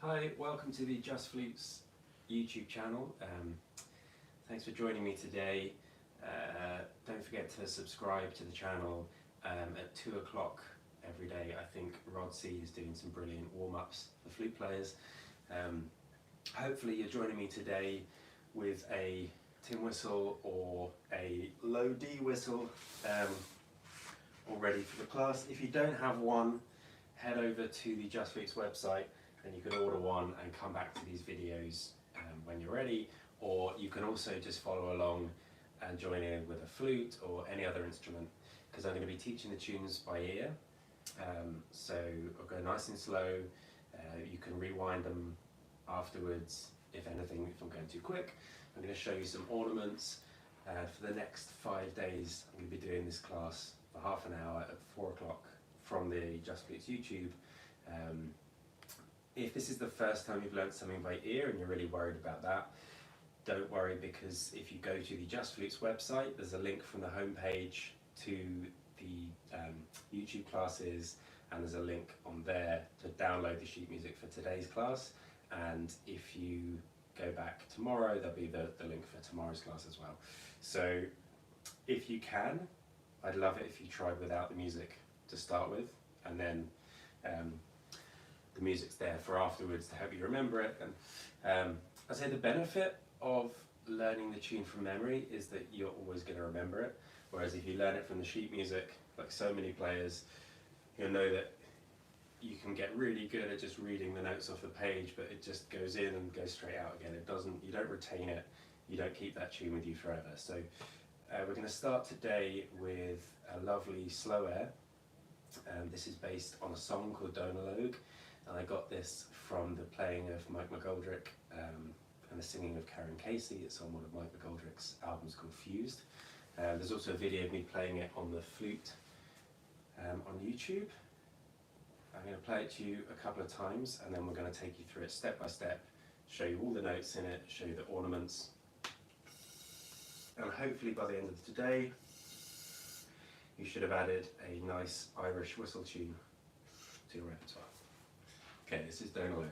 Hi, welcome to the Just Flutes YouTube channel. Thanks for joining me today. Don't forget to subscribe to the channel at 2 o'clock every day. I think Rod C is doing some brilliant warm-ups for flute players. Hopefully you're joining me today with a tin whistle or a low D whistle all ready for the class. If you don't have one, head over to the Just Flutes website and you can order one and come back to these videos when you're ready, or you can also just follow along and join in with a flute or any other instrument, because I'm going to be teaching the tunes by ear. So I'll go nice and slow. You can rewind them afterwards if anything, if I'm going too quick. I'm going to show you some ornaments. For the next 5 days I'm going to be doing this class for half an hour at 4 o'clock from the Just Flutes YouTube. If this is the first time you've learnt something by ear and you're really worried about that, don't worry, because if you go to the Just Flutes website, there's a link from the homepage to the YouTube classes, and there's a link on there to download the sheet music for today's class. And if you go back tomorrow, there'll be the link for tomorrow's class as well. So if you can, I'd love it if you tried without the music to start with, and then the music's there for afterwards to help you remember it. And I'd say the benefit of learning the tune from memory is that you're always going to remember it, whereas if you learn it from the sheet music, like so many players, you'll know that you can get really good at just reading the notes off the page, but it just goes in and goes straight out again. You don't retain it, you don't keep that tune with you forever. So we're going to start today with a lovely slow air. This is based on a song called Donologue, and I got this from the playing of Mike McGoldrick and the singing of Karen Casey. It's on one of Mike McGoldrick's albums called Fused. There's also a video of me playing it on the flute on YouTube. I'm going to play it to you a couple of times, and then we're going to take you through it step by step, show you all the notes in it, show you the ornaments, and hopefully by the end of today you should have added a nice Irish whistle tune to your repertoire. Okay, this is Donologue.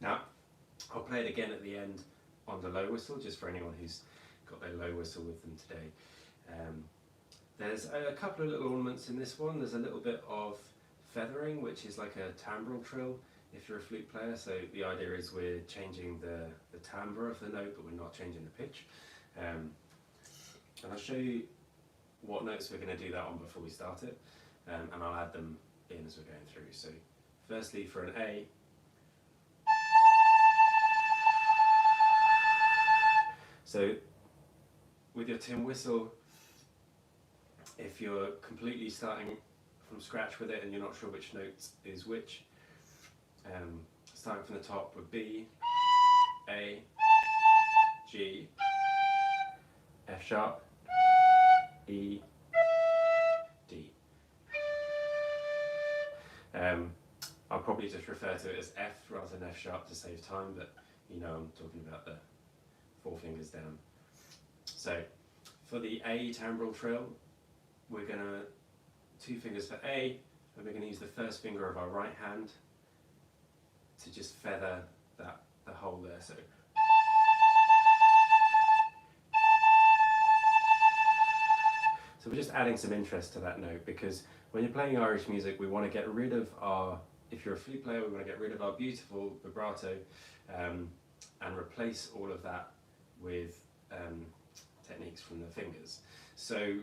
Now, I'll play it again at the end on the low whistle, just for anyone who's got their low whistle with them today. There's a couple of little ornaments in this one. There's a little bit of feathering, which is like a timbral trill if you're a flute player. So the idea is we're changing the timbre of the note, but we're not changing the pitch. And I'll show you what notes we're going to do that on before we start it, and I'll add them in as we're going through. So firstly, for an A, so with your tin whistle, if you're completely starting from scratch with it and you're not sure which note is which, starting from the top would B, A, G, F sharp, E, D. I'll probably just refer to it as F rather than F sharp to save time, but you know I'm talking about the 4 fingers down. So for the A timbral trill, we're going to 2 fingers for A, and we're going to use the first finger of our right hand to just feather the hole there. So we're just adding some interest to that note, because when you're playing Irish music, we want to get rid of our, if you're a flute player, we want to get rid of our beautiful vibrato and replace all of that with techniques from the fingers. So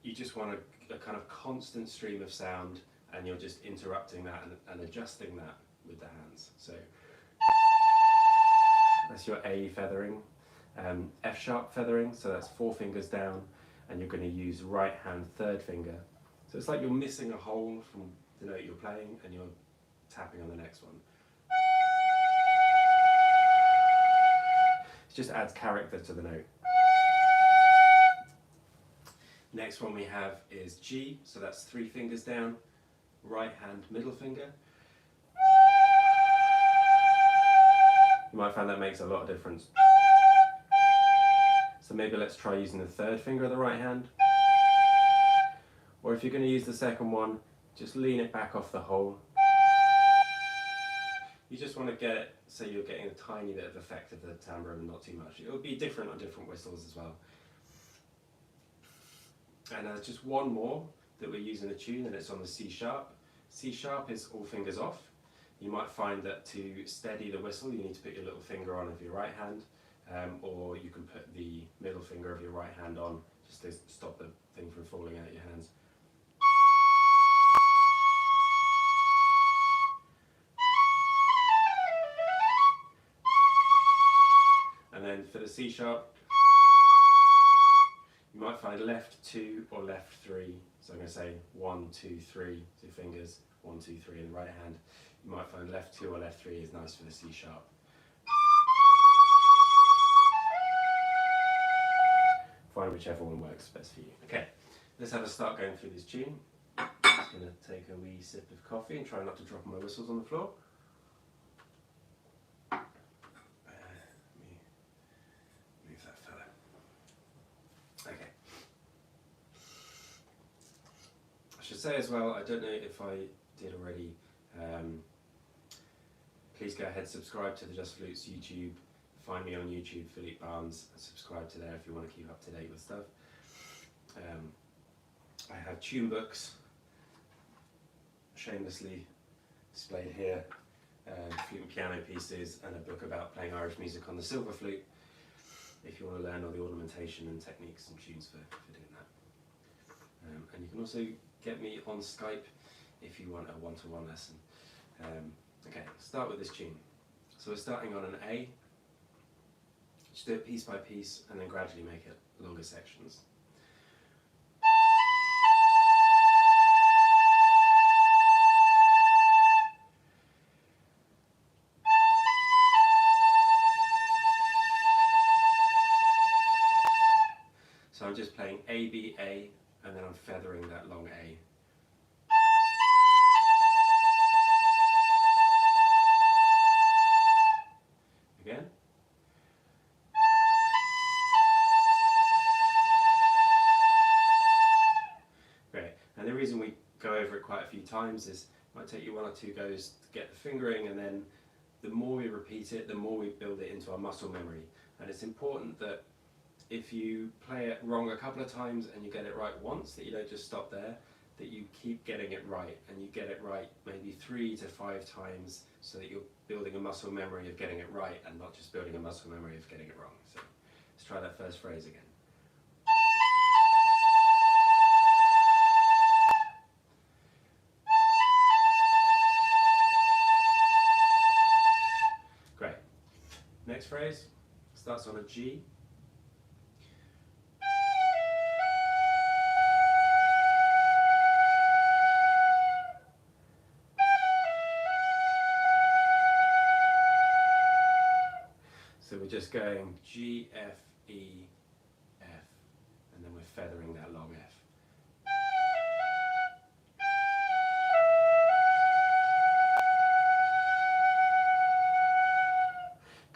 you just want a kind of constant stream of sound, and you're just interrupting that and adjusting that with the hands. So that's your A feathering. F sharp feathering, so that's 4 fingers down, and you're going to use right hand 3rd finger. So it's like you're missing a hole from the note you're playing and you're tapping on the next one. It just adds character to the note. Next one we have is G, so that's 3 fingers down, right hand middle finger. You might find that makes a lot of difference. So maybe let's try using the 3rd finger of the right hand. Or if you're going to use the second one, just lean it back off the hole. You just want to get it so you're getting a tiny bit of effect of the timbre and not too much. It will be different on different whistles as well. And there's just one more that we're using the tune, and it's on the C sharp. C sharp is all fingers off. You might find that to steady the whistle, you need to put your little finger on of your right hand, or you can put the middle finger of your right hand on just to stop the thing from falling out of your hands. And then for the C sharp, you might find left 2 or left 3. So I'm going to say 1, 2, 3, 2 fingers, 1, 2, 3 in the right hand. You might find left 2 or left 3 is nice for the C sharp. Find whichever one works best for you. Okay, let's have a start going through this tune. Just going to take a wee sip of coffee and try not to drop my whistles on the floor. Move that fella. Okay. I should say as well, I don't know if I did already, please go ahead, subscribe to the Just Flutes YouTube. Find me on YouTube, Philippe, and subscribe to there if you want to keep up to date with stuff. I have tune books, shamelessly displayed here, flute and piano pieces, and a book about playing Irish music on the silver flute, if you want to learn all the ornamentation and techniques and tunes for doing that. And you can also get me on Skype if you want a one-to-one lesson. Okay, start with this tune. So we're starting on an A. Just do it piece by piece and then gradually make it longer sections. So I'm just playing A, B, A, and then I'm feathering that long A. Again. Great. And the reason we go over it quite a few times is it might take you 1 or 2 goes to get the fingering, and then the more we repeat it, the more we build it into our muscle memory. And it's important that if you play it wrong a couple of times and you get it right once, that you don't just stop there, that you keep getting it right, and you get it right maybe 3 to 5 times, so that you're building a muscle memory of getting it right and not just building a muscle memory of getting it wrong. So let's try that first phrase again. Great. Next phrase starts on a G. So we're just going G, F, E, F, and then we're feathering that long F.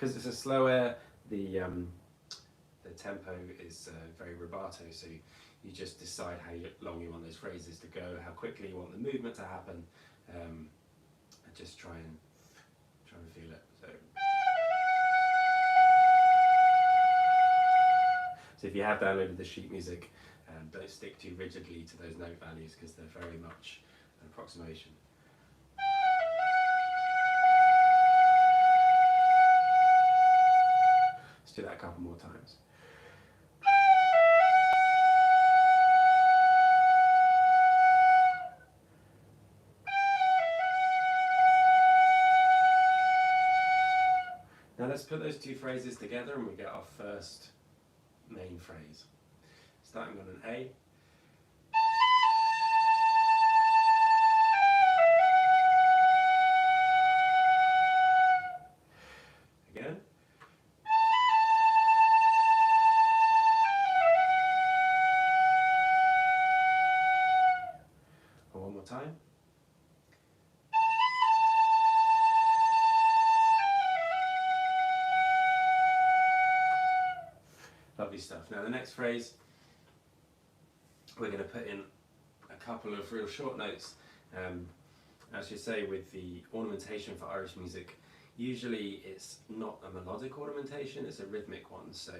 because it's a slow air, the tempo is very rubato, so you just decide how long you want those phrases to go, how quickly you want the movement to happen, and just try and feel it. So if you have downloaded the sheet music, don't stick too rigidly to those note values because they're very much an approximation. Let's do that a couple more times. Now let's put those two phrases together and we get our first main phrase. Starting on an A. Again. And one more time. Lovely stuff. Now the next phrase, we're going to put in a couple of real short notes. As you say, with the ornamentation for Irish music, usually it's not a melodic ornamentation, it's a rhythmic one. So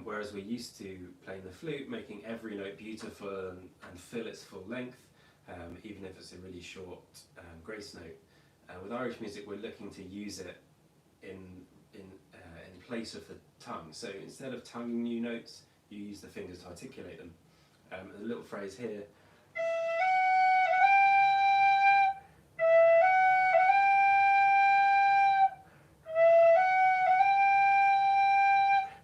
whereas we're used to playing the flute, making every note beautiful and fill its full length, even if it's a really short grace note, with Irish music we're looking to use it in place of the tongue. So instead of tonguing new notes, you use the fingers to articulate them. A little phrase here.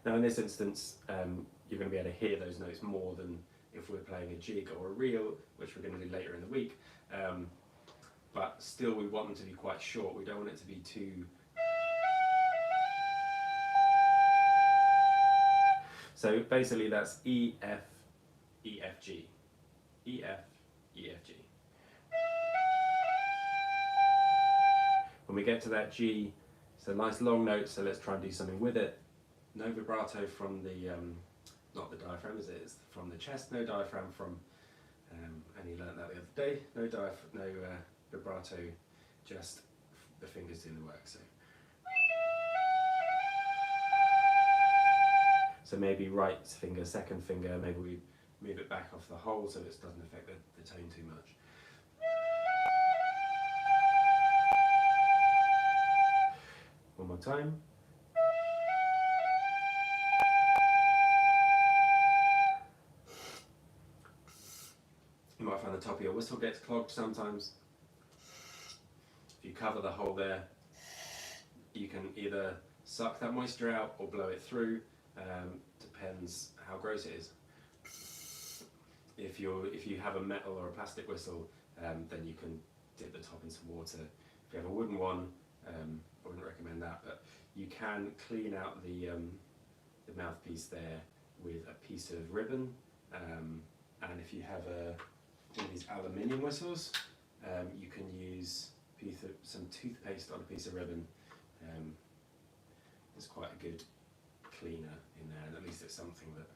Now in this instance, you're going to be able to hear those notes more than if we're playing a jig or a reel, which we're going to do later in the week. But still we want them to be quite short. We don't want it to be too... So basically that's E, F, E, F, G. E, F, E, F, G. When we get to that G, it's a nice long note, so let's try and do something with it. No vibrato from the, not the diaphragm, is it? It's from the chest, no diaphragm from, and you learnt that the other day, no vibrato, just the fingers doing the work. So maybe right finger, second finger, maybe we move it back off the hole so it doesn't affect the tone too much. One more time. You might find the top of your whistle gets clogged sometimes. If you cover the hole there, you can either suck that moisture out or blow it through. Depends how gross it is. If you have a metal or a plastic whistle, then you can dip the top in some water. If you have a wooden one, I wouldn't recommend that, but you can clean out the mouthpiece there with a piece of ribbon, and if you have one of these aluminium whistles, you can use some toothpaste on a piece of ribbon. It's quite a good cleaner in there, and at least it's something that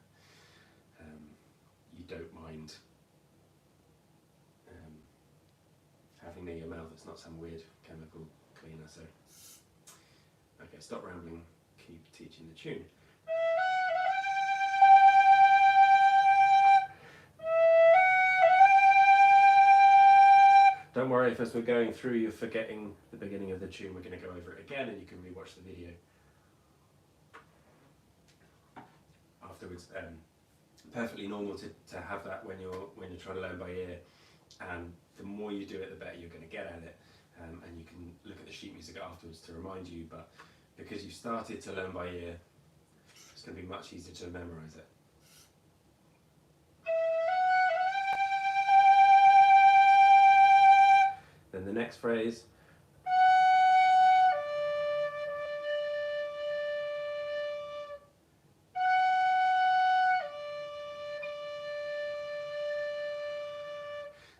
you don't mind having near your mouth. It's not some weird chemical cleaner. So, okay, stop rambling, keep teaching the tune. Don't worry if as we're going through you're forgetting the beginning of the tune. We're going to go over it again and you can rewatch the video afterwards. Perfectly normal to have that when you're trying to learn by ear, and the more you do it the better you're going to get at it, and you can look at the sheet music afterwards to remind you, but because you've started to learn by ear, it's going to be much easier to memorize it. Then the next phrase.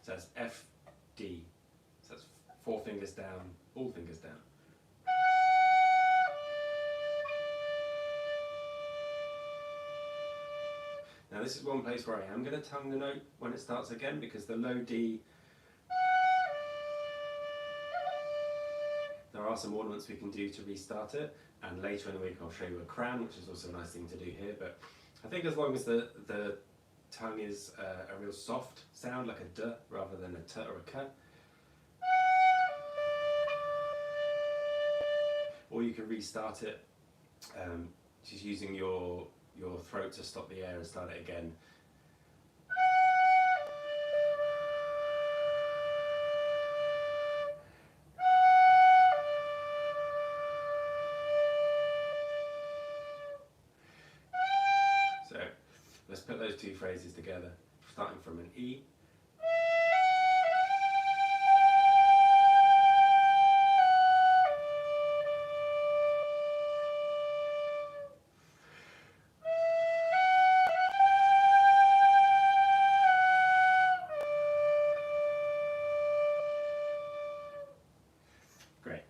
So that's F, D. So that's 4 fingers down, all fingers down. this is one place where I am going to tongue the note when it starts again, because the low D, there are some ornaments we can do to restart it, and later in the week I'll show you a cran, which is also a nice thing to do here. But I think as long as the tongue is a real soft sound, like a D rather than a T or a K, or you can restart it just using your throat to stop the air and start it again. So let's put those two phrases together, starting from an E. Great.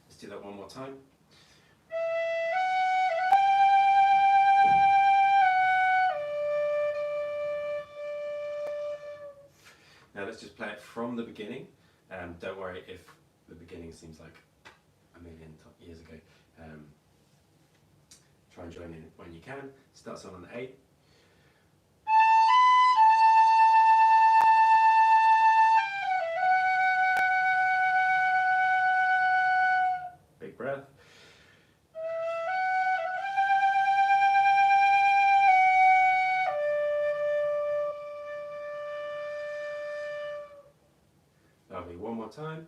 Let's do that one more time. Now let's just play it from the beginning. Don't worry if the beginning seems like a million years ago. Try and join in when you can. Starts on an A. Big breath. Lovely. One more time.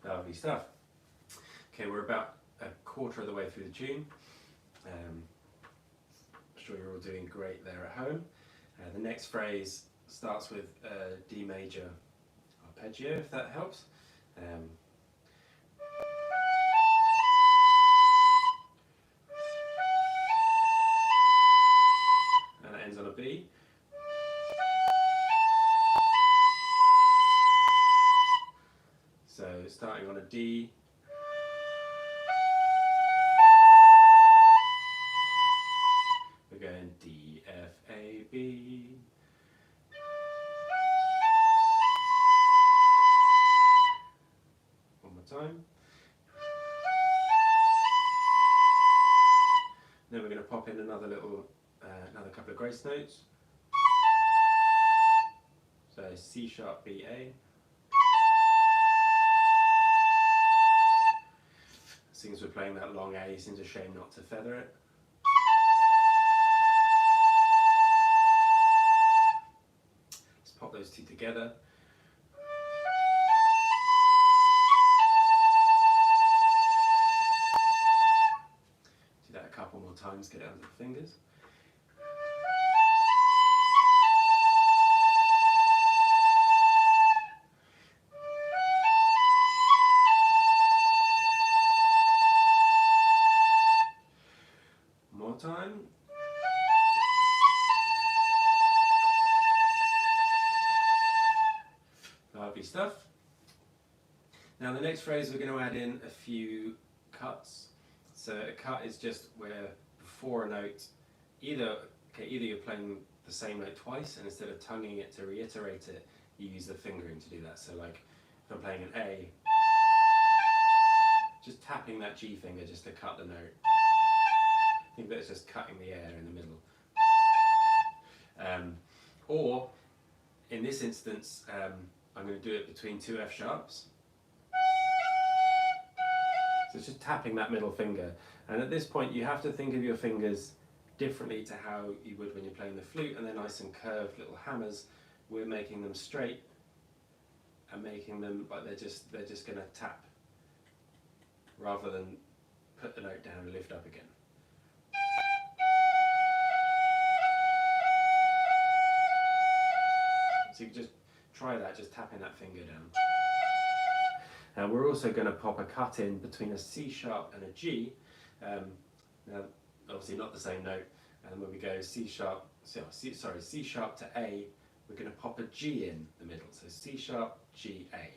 Lovely stuff. Okay, we're about a quarter of the way through the tune. I'm sure you're all doing great there at home. The next phrase starts with D major arpeggio, if that helps. And it ends on a B. So starting on a D, we're going D, F, A, B. One more time. Then we're going to pop in another couple of grace notes. So C sharp, B, A. Seems we're playing that long A, seems a shame not to feather it. Let's pop those two together. Do that a couple more times, get it under the fingers. Time. Lovely stuff. Now the next phrase we're going to add in a few cuts. So a cut is just where before a note, either you're playing the same note twice, and instead of tonguing it to reiterate it, you use the fingering to do that. So like if I'm playing an A, just tapping that G finger just to cut the note. Think that it's just cutting the air in the middle. Or in this instance, I'm going to do it between two F sharps. So it's just tapping that middle finger. And at this point, you have to think of your fingers differently to how you would when you're playing the flute, and they're nice and curved little hammers. We're making them straight and making them like they're just going to tap rather than put the note down and lift up again. So you can just try that, just tapping that finger down. Now we're also going to pop a cut in between a C sharp and a G. Now obviously not the same note, and when we go C sharp, C sharp to A, we're going to pop a G in the middle. So C sharp, G, A.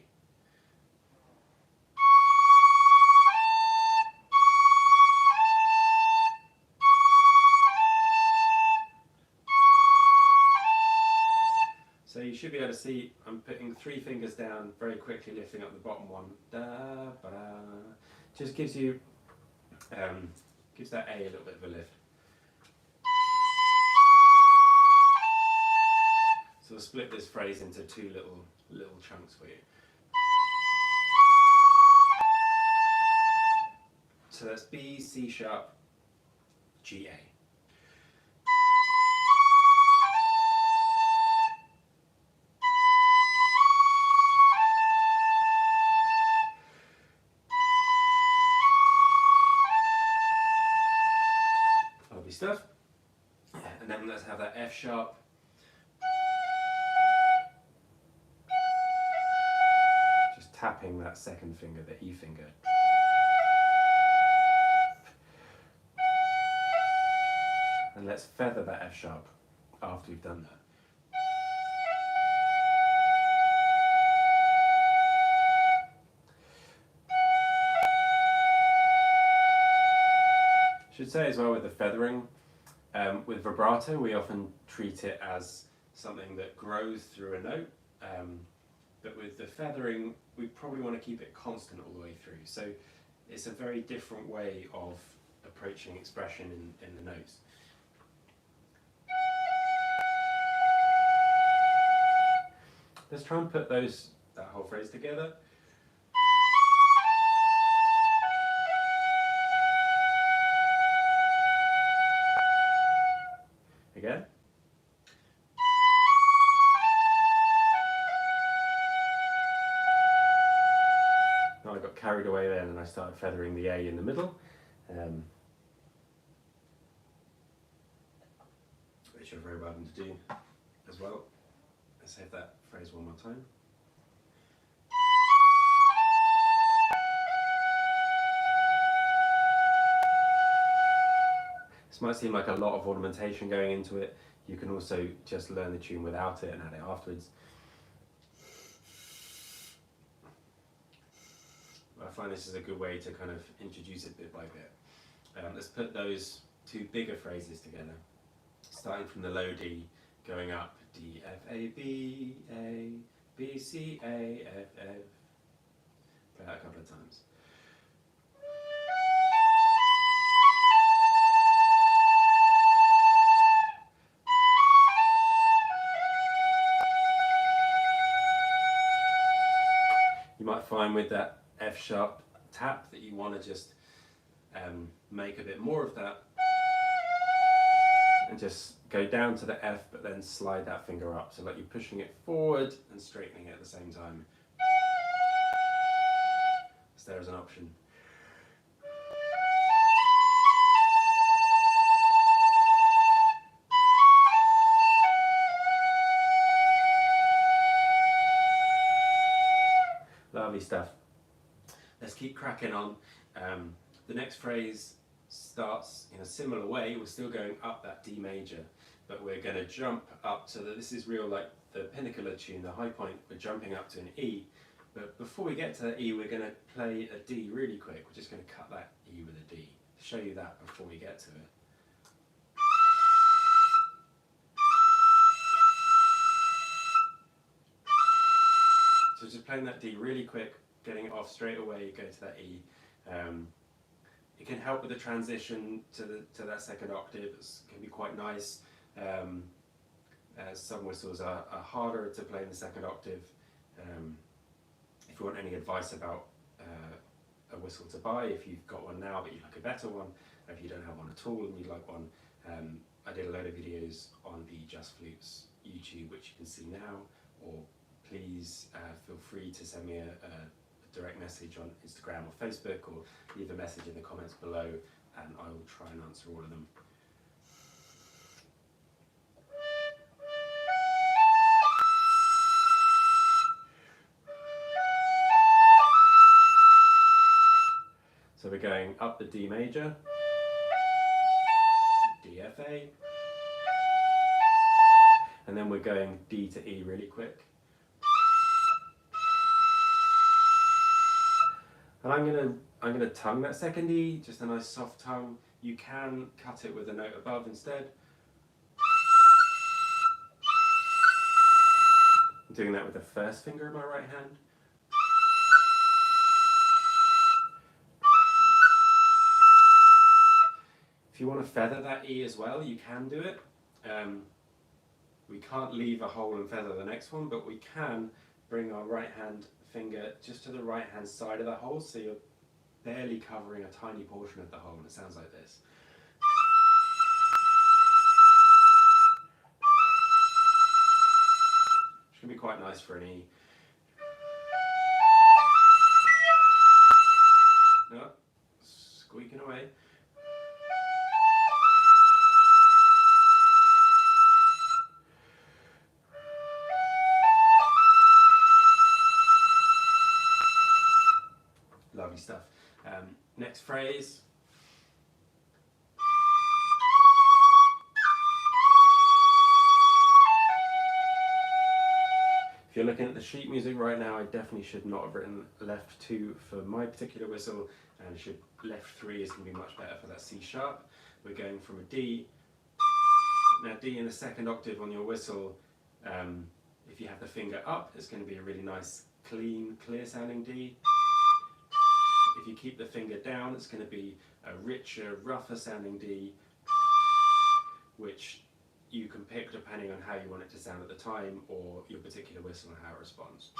So you should be able to see I'm putting 3 fingers down, very quickly lifting up the bottom one. Da, ba, da. Just gives you, gives that A a little bit of a lift. So we'll split this phrase into 2 little chunks for you. So that's B, C sharp, G, A. Lovely stuff. And then let's have that F sharp. Just tapping that second finger, the E finger. And let's feather that F sharp after we've done that. Should say as well with the feathering, with vibrato we often treat it as something that grows through a note, but with the feathering we probably want to keep it constant all the way through. So it's a very different way of approaching expression in the notes. Let's try and put that whole phrase together. Again. Now I got carried away then and I started feathering the A in the middle, which you're very welcome to do as well. Let's have that phrase one more time. This might seem like a lot of ornamentation going into it. You can also just learn the tune without it and add it afterwards. I find this is a good way to kind of introduce it bit by bit. Let's put those 2 bigger phrases together, starting from the low D, going up D, F, A, B, C, A, F, F. Play that a couple of times. You might find with that F sharp tap that you want to just make a bit more of that and just go down to the F but then slide that finger up, so like you're pushing it forward and straightening it at the same time. So there's an option. Lovely stuff. Let's keep cracking on. The next phrase starts in a similar way. We're still going up that D major, but we're going to jump up to this is real like the pinnacle of tune, the high point. We're jumping up to an E, but before we get to the E, we're going to play a D really quick. We're just going to cut that E with a D. Show you that before we get to it. So just playing that D really quick, getting it off straight away, go to that E. It can help with the transition to that second octave. It can be quite nice. Some whistles are harder to play in the second octave. If you want any advice about a whistle to buy, if you've got one now but you'd like a better one, or if you don't have one at all and you'd like one, I did a load of videos on the Just Flutes YouTube, which you can see now, or please feel free to send me a direct message on Instagram or Facebook, or leave a message in the comments below and I will try and answer all of them. So we're going up the D major, D, F, A, and then we're going D to E really quick. And I'm gonna tongue that second E, just a nice soft tongue. You can cut it with a note above instead. I'm doing that with the first finger of my right hand. If you want to feather that E as well, you can do it. We can't leave a hole and feather the next one, but we can bring our right hand finger just to the right hand side of the hole, so you're barely covering a tiny portion of the hole, and it sounds like this. Which can be quite nice for an E. No, squeaking away. Lovely stuff. Next phrase. If you're looking at the sheet music right now, I definitely should not have written left 2 for my particular whistle, and left 3 is going to be much better for that C sharp. We're going from a D. Now D in the second octave on your whistle, if you have the finger up, it's going to be a really nice, clean, clear sounding D. If you keep the finger down, it's going to be a richer, rougher sounding D, which you can pick depending on how you want it to sound at the time, or your particular whistle and how it responds.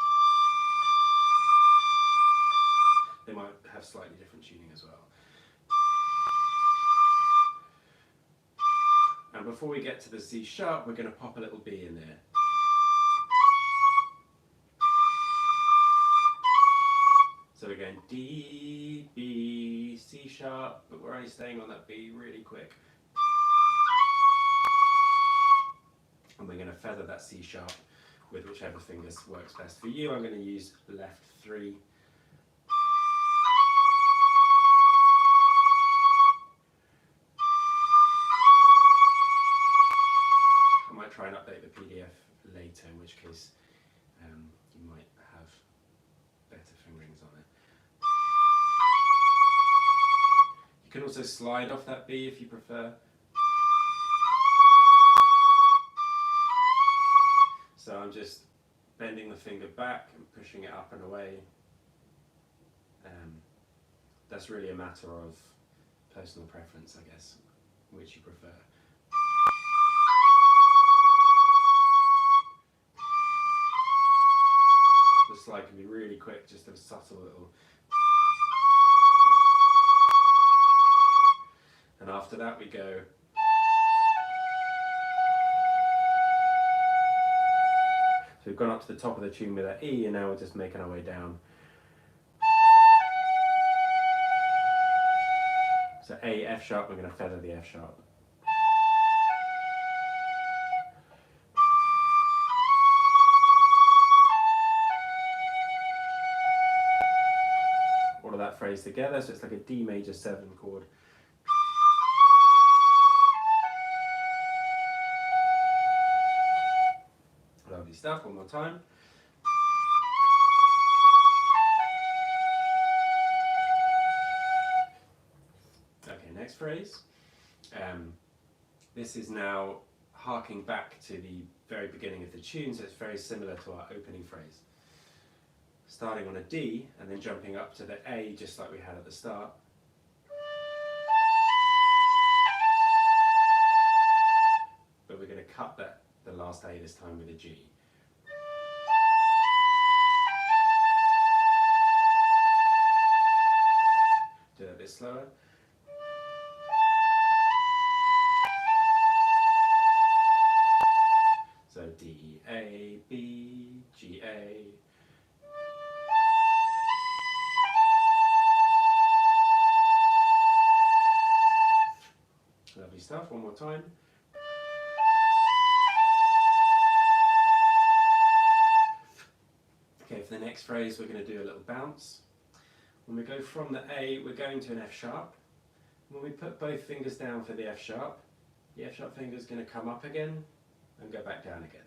They might have slightly different tuning as well. And before we get to the C sharp, we're going to pop a little B in there. So we're going D, B, C sharp, but we're only staying on that B really quick. And we're going to feather that C sharp with whichever fingers works best for you. I'm going to use left 3. I might try and update the PDF later, in which case you might have better fingerings on it. You can also slide off that B if you prefer. So I'm just bending the finger back and pushing it up and away. That's really a matter of personal preference, I guess, which you prefer. The slide can be really quick, just a subtle little. And after that we go. So we've gone up to the top of the tune with that E, and now we're just making our way down. So A, F sharp, we're going to feather the F sharp. All of that phrase together, so it's like a D major 7 chord. Lovely stuff, one more time. Okay, next phrase. This is now harking back to the very beginning of the tune, so it's very similar to our opening phrase. Starting on a D and then jumping up to the A just like we had at the start. But we're going to cut the last A this time with a G. Do that a bit slower. So D, A, B, G, A. Lovely stuff, one more time. Okay, for the next phrase we're going to do a little bounce. When we go from the A, we're going to an F sharp. When we put both fingers down for the F sharp finger is going to come up again, and go back down again.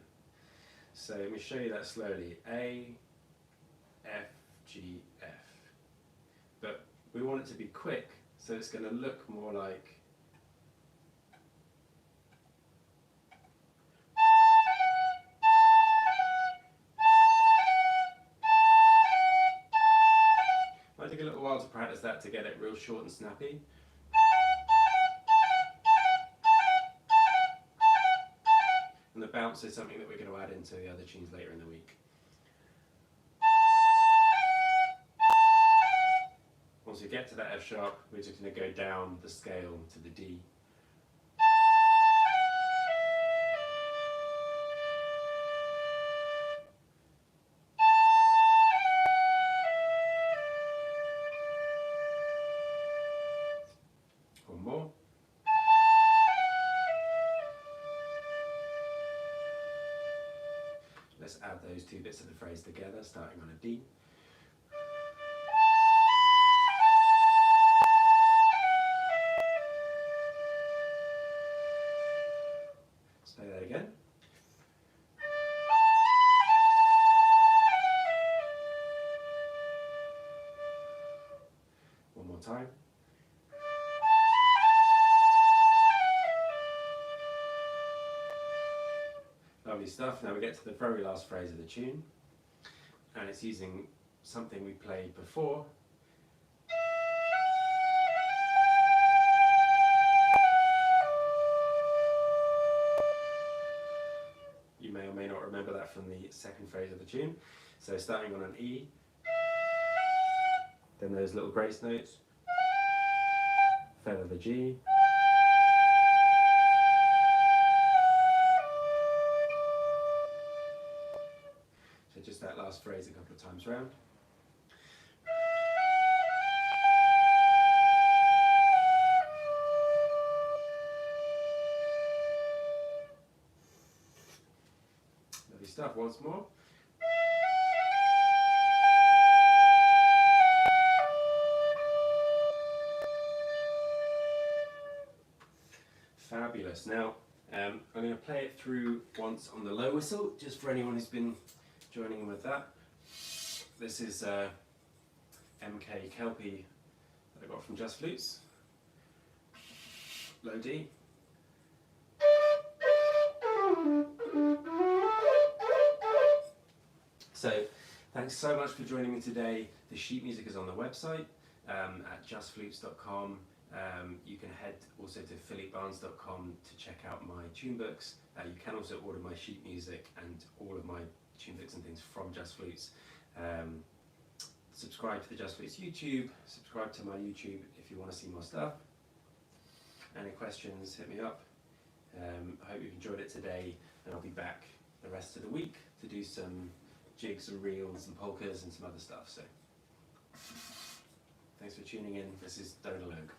So let me show you that slowly. A, F, G, F. But we want it to be quick, so it's going to look more like might take a little while to practice that to get it real short and snappy. And the bounce is something that we're going to add into the other tunes later in the week. Once we get to that F sharp, we're just going to go down the scale to the D. One more. Let's add those two bits of the phrase together, starting on a D. Let's play that again. One more time. Lovely stuff. Now we get to the very last phrase of the tune, and it's using something we played before. You may or may not remember that from the second phrase of the tune. So starting on an E, then those little grace notes, feather the G, so just that last phrase a couple of times round. Lovely stuff, once more. Fabulous. Now, I'm going to play it through once on the low whistle, just for anyone who's been joining in with that. This is MK Kelpie that I got from Just Flutes. Low D. So, thanks so much for joining me today. The sheet music is on the website at justflutes.com. You can head also to philippebarnes.com to check out my tune books. You can also order my sheet music and all of my tune books and things from Just Flutes. Subscribe to the Just Flutes YouTube, subscribe to my YouTube if you want to see more stuff. Any questions, hit me up. I hope you've enjoyed it today, and I'll be back the rest of the week to do some jigs and reels and polkas and some other stuff. So thanks for tuning in. This is Donalogue.